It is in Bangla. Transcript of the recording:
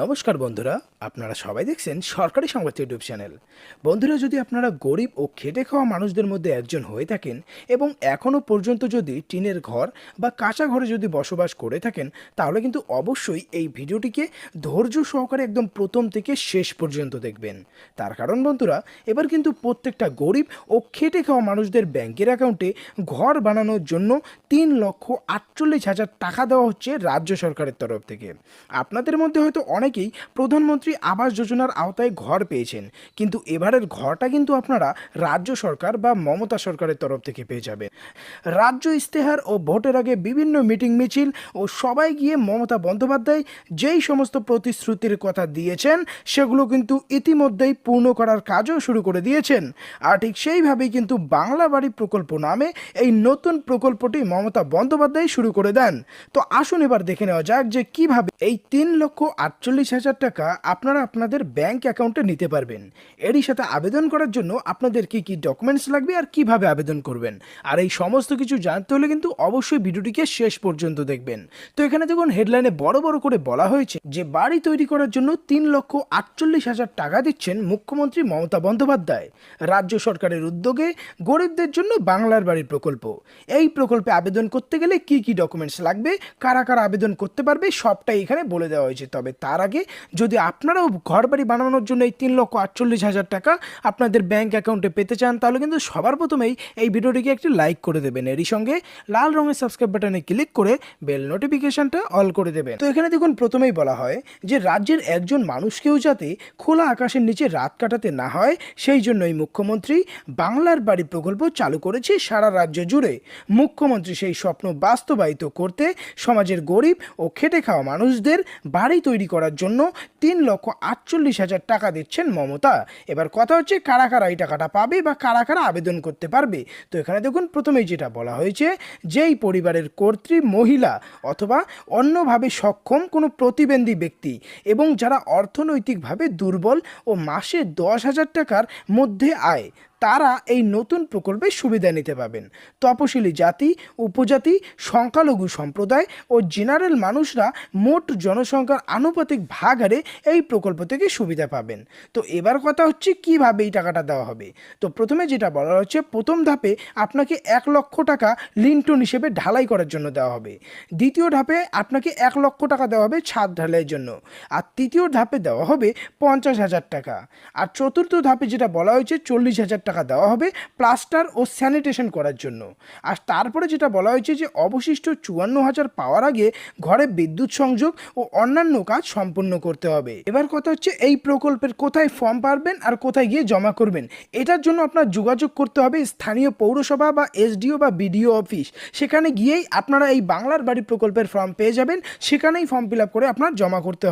নমস্কার বন্ধুরা, আপনারা সবাই দেখছেন সরকারি সংবাদ ইউটিউব চ্যানেল। বন্ধুরা, যদি আপনারা গরিব ও খেটে খাওয়া মানুষদের মধ্যে একজন হয়ে থাকেন এবং এখনও পর্যন্ত যদি টিনের ঘর বা কাঁচা ঘরে যদি বসবাস করে থাকেন, তাহলে কিন্তু অবশ্যই এই ভিডিওটিকে ধৈর্য সহকারে একদম প্রথম থেকে শেষ পর্যন্ত দেখবেন। তার কারণ বন্ধুরা, এবার কিন্তু প্রত্যেকটা গরিব ও খেটে খাওয়া মানুষদের ব্যাংকের অ্যাকাউন্টে ঘর বানানোর জন্য 3,48,000 টাকা দেওয়া হচ্ছে রাজ্য সরকারের তরফ থেকে। আপনাদের মধ্যে হয়তো অনেকেই প্রধানমন্ত্রী আবাস যোজনার আওতায় ঘর পেয়েছেন, কিন্তু এবারের ঘরটা কিন্তু আপনারা রাজ্য সরকার বা মমতা সরকারের তরফ থেকে পেয়ে যাবেন। রাজ্য ইস্তেহার ও ভোটের আগে বিভিন্ন মিটিং মিছিল ও সবাই গিয়ে মমতা বন্দ্যোপাধ্যায় যেই সমস্ত প্রতিশ্রুতির কথা দিয়েছেন সেগুলো কিন্তু ইতিমধ্যেই পূর্ণ করার কাজও শুরু করে দিয়েছেন। আর ঠিক সেইভাবেই কিন্তু বাংলা বাড়ি প্রকল্প নামে এই নতুন প্রকল্পটি মমতা বন্দ্যোপাধ্যায় শুরু করে দেন। তো আসুন এবার দেখে নেওয়া যাক যে কিভাবে এই 3,48,000 টাকা আপনারা আপনাদের ব্যাংক অ্যাকাউন্টে নিতে পারবেন। এরই সাথে আবেদন করার জন্য আপনাদের কি কি ডকুমেন্টস লাগবে আর কিভাবে আবেদন করবেন, আর এই সমস্ত কিছু জানতে হলে কিন্তু অবশ্যই ভিডিওটিকে শেষ পর্যন্ত দেখবেন। তো এখানে দেখুন, হেডলাইনে বড় বড় করে বলা হয়েছে যে বাড়ি তৈরি করার জন্য 3,48,000 টাকা দিচ্ছেন মুখ্যমন্ত্রী মমতা বন্দ্যোপাধ্যায়। রাজ্য সরকারের উদ্যোগে গরিবদের জন্য বাংলার বাড়ি প্রকল্প। এই প্রকল্পে আবেদন করতে গেলে কি কি ডকুমেন্টস লাগবে, কারা কারা আবেদন করতে পারবে, সবটাই এখানে বলে দেওয়া হয়েছে। তবে তার আগে যদি আপনারাও ঘর বাড়ি বানানোর জন্য এই 3,48,000 টাকা আপনাদের ব্যাংক অ্যাকাউন্টে পেতে চান, তাহলে কিন্তু সবার প্রথমেই এই ভিডিওটিকে একটি লাইক করে দেবেন। এরই সঙ্গে লাল রঙের সাবস্ক্রাইব বাটনে ক্লিক করে বেল নোটিফিকেশনটা অল করে দেবেন। তো এখানে দেখুন, প্রথমেই বলা হয় যে রাজ্যের একজন মানুষকেও যাতে খোলা আকাশের নিচে রাত কাটাতে না হয়, সেই জন্যই মুখ্যমন্ত্রী বাংলার বাড়ি প্রকল্প চালু করেছে সারা রাজ্য জুড়ে। মুখ্যমন্ত্রী সেই স্বপ্ন বাস্তবায়িত করতে সমাজের গরিব ও খেটে খাওয়া মানুষদের বাড়ি তৈরি করার জন্য 3,48,000 টাকা দিচ্ছেন মমতা। এবার কথা হচ্ছে কারা কারা এই টাকাটা পাবে বা কারা কারা আবেদন করতে পারবে। তো এখানে দেখুন, প্রথমেই যেটা বলা হয়েছে, যেই পরিবারের কর্ত্রী মহিলা অথবা অন্যভাবে সক্ষম কোনো প্রতিবন্ধী ব্যক্তি এবং যারা অর্থনৈতিকভাবে দুর্বল ও মাসে 10,000 টাকার মধ্যে আয়, তারা এই নতুন প্রকল্পের সুবিধা নিতে পাবেন। তপশিলি জাতি, উপজাতি, সংখ্যালঘু সম্প্রদায় ও জেনারেল মানুষরা মোট জনসংখ্যার আনুপাতিক ভাগ হারে এই প্রকল্প থেকে সুবিধা পাবেন। তো এবার কথা হচ্ছে কিভাবে এই টাকাটা দেওয়া হবে। তো প্রথমে যেটা বলা হচ্ছে, প্রথম ধাপে আপনাকে 1,00,000 টাকা লিন্টন হিসেবে ঢালাই করার জন্য দেওয়া হবে। দ্বিতীয় ধাপে আপনাকে 1,00,000 টাকা দেওয়া হবে ছাদ ঢালাইয়ের জন্য। আর তৃতীয় ধাপে দেওয়া হবে 50,000 টাকা। আর চতুর্থ ধাপে যেটা বলা হয়েছে 40,000 টাকা দেওয়া হবে প্লাস্টার ও স্যানিটেশন করার জন্য। আর তারপরে যেটা বলা হয়েছে যে অবশিষ্ট 54,000 পাওয়ার আগে ঘরে বিদ্যুৎ সংযোগ ও অন্যান্য কাজ সম্পূর্ণ করতে হবে। এবার কথা হচ্ছে এই প্রকল্পের কোথায় ফর্ম পাবেন আর কোথায় গিয়ে জমা করবেন। এটার জন্য আপনার যোগাযোগ করতে হবে স্থানীয় পৌরসভা বা এসডিও বা বিডিও অফিস। সেখানে গিয়েই আপনারা এই বাংলার বাড়ি প্রকল্পের ফর্ম পেয়ে যাবেন। সেখানেই ফর্ম ফিল আপ করে আপনার জমা করতে হবে।